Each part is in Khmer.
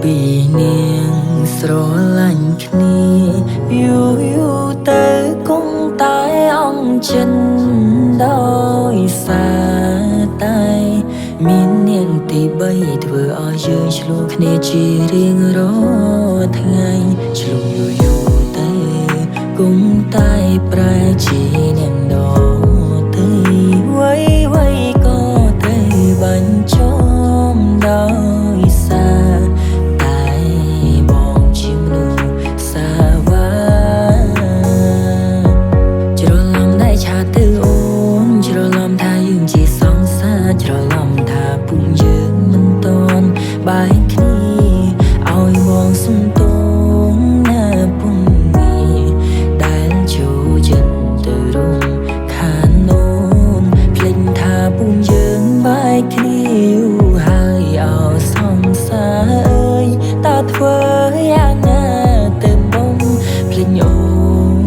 ពីនាងស្រឡាញ់គ្នាយូរយូរទៅគង់តែអង្ចិនដោយសារតែមាននាងទី3ធ្វើឲ្យយើងឆ្លងគ្នាជារៀងរាល់ថ្ងៃឆ្លងយូរយូរទៅគង់តែប្រែជានាងដទៃវ័យវ័យក៏ទៅបាញ់ចំដោយសារតែបងជាមនុស្សសាវ៉ាច្រឡំតែឆាទៅអូនច្រឡំថាយើងជាសង្សារច្រឡំថាពុំយើងមិនតន់បែកគ្នាឲ្យបងសុំទងណាពុំមានដែលចូលចិត្តទៅរំខាននោមភ្លេចថាពុំយើងបែកគ្នាយូរហើយឲ្យសង្សារអើយតើធ្វើយ៉ាងណាទៅបងភ្លេចអូន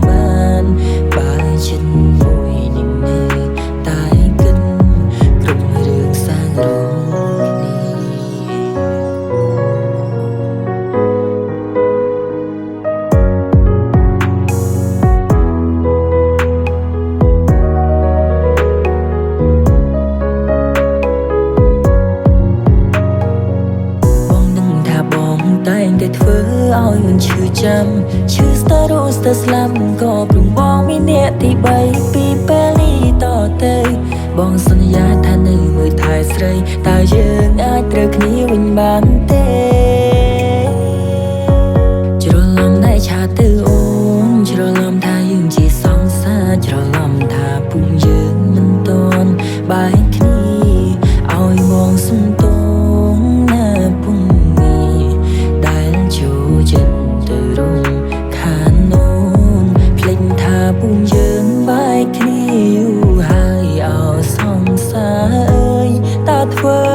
បានបើចិត្តមួយនឹងនៅតែគិតគ្រប់រឿងសាងរងគ្នាតែងតែធ្វើឲ្យមិនឈឺចាំឈឺស្ទើរស្ទើរស្លាប់ក៏ព្រមបងមានអ្នកទី3ពីពេលនេះតទៅបងសន្យាថានៅមើលថែស្រីតើយើងអាចត្រូវគ្នាវិញបានទេច្រឡំតែឆាទៅអូនច្រឡំថាយើងជាសង្សារច្រឡំថាពុំយើងមិនតន់បែកគ្នាឲ្យបងសុំទងណាពុំចិត្តទៅរំខាននោមភ្លេចថាពុំយើងបែកគ្នាយូរហើយឲ្យសង្សារអើយតើធ្វើ